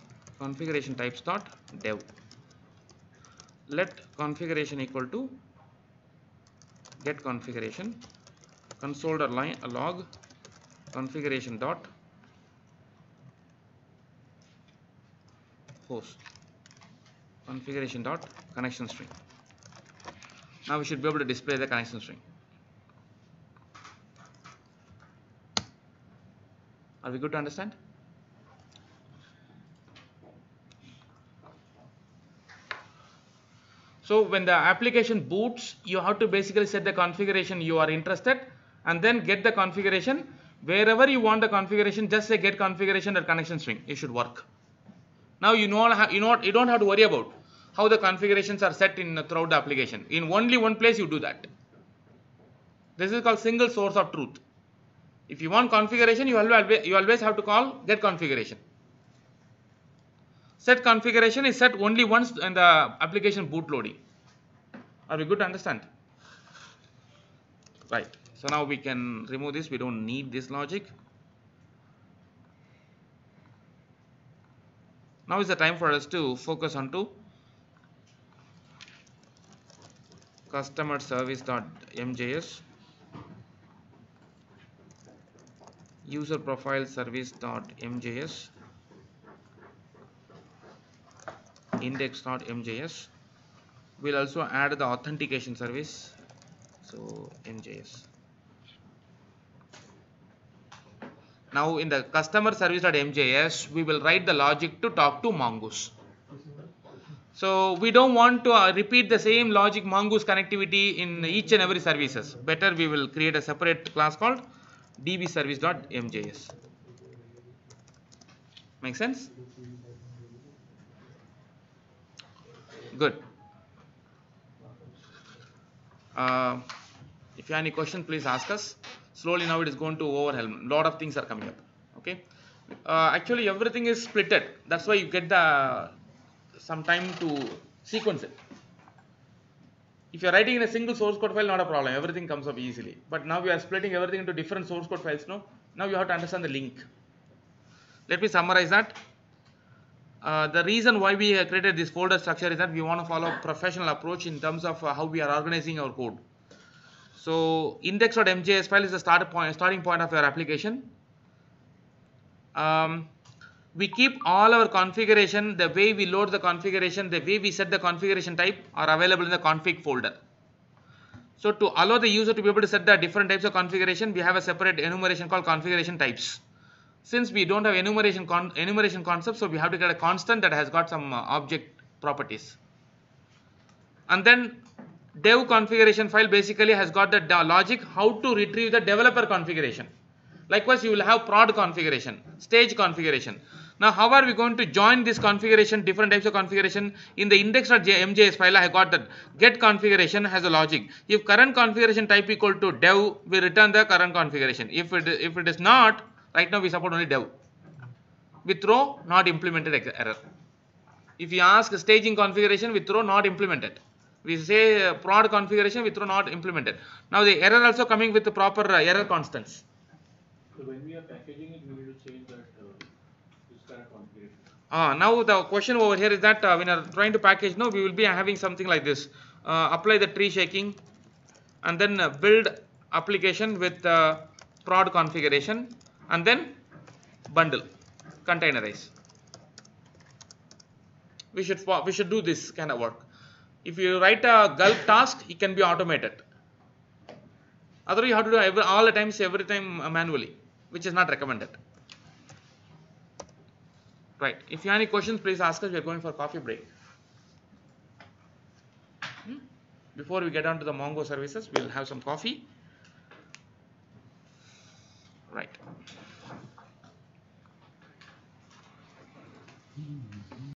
types dot dev. Let configuration equal to get configuration console.line log configuration dot host configuration dot connection string. Now we should be able to display the connection string. Are we good to understand? So when the application boots, you have to basically set the configuration you are interested and then get the configuration. Wherever you want the configuration, just say get configuration or connection string. It should work. Now you don't have to worry about how the configurations are set in throughout the application. In only one place you do that. This is called single source of truth. If you want configuration, you always have to call get configuration. Set configuration is set only once in the application boot loading. Are we good to understand? Right. So now we can remove this. We don't need this logic. Now is the time for us to focus on to customer service.mjs, user profile service.mjs, index.mjs. We'll also add the authentication service. So mjs. Now in the customer service.mjs, we will write the logic to talk to Mongoose. So we don't want to repeat the same logic Mongoose connectivity in each and every services. Better we will create a separate class called dbservice.mjs. Make sense? Good. If you have any question, please ask us. Slowly now it is going to overwhelm. Lot of things are coming up. Okay. Actually everything is splitted. That's why you get the some time to sequence it. If you are writing in a single source code file, not a problem. Everything comes up easily. But now we are splitting everything into different source code files. No. Now you have to understand the link. Let me summarize that. The reason why we created this folder structure is that we want to follow a professional approach in terms of how we are organizing our code. So index.mjs file is the starting point of your application. We keep all our configuration, the way we load the configuration, the way we set the configuration type are available in the config folder. So to allow the user to be able to set the different types of configuration, we have a separate enumeration called configuration types. Since we don't have enumeration concept, so we have to get a constant that has got some object properties. And then dev configuration file basically has got the logic how to retrieve the developer configuration. Likewise, you will have prod configuration, stage configuration. Now, how are we going to join this configuration, different types of configuration? In the index.mjs file, I have got that get configuration has a logic. If current configuration type equal to dev, we return the current configuration. If it is not, right now we support only dev. We throw not implemented error. If you ask staging configuration, we throw not implemented. We say prod configuration, we throw not implemented. Now the error also coming with the proper error constants. So when we are packaging it, we need to change that this current configuration. Now the question over here is that when you are trying to package, no, we will be having something like this. Apply the tree shaking and then build application with prod configuration and then bundle, containerize. We should do this kind of work. If you write a gulp task, it can be automated. Otherwise, you have to do all the times, every time manually, which is not recommended. Right. If you have any questions, please ask us. We are going for coffee break. Before we get on to the Mongo services, we will have some coffee. Right.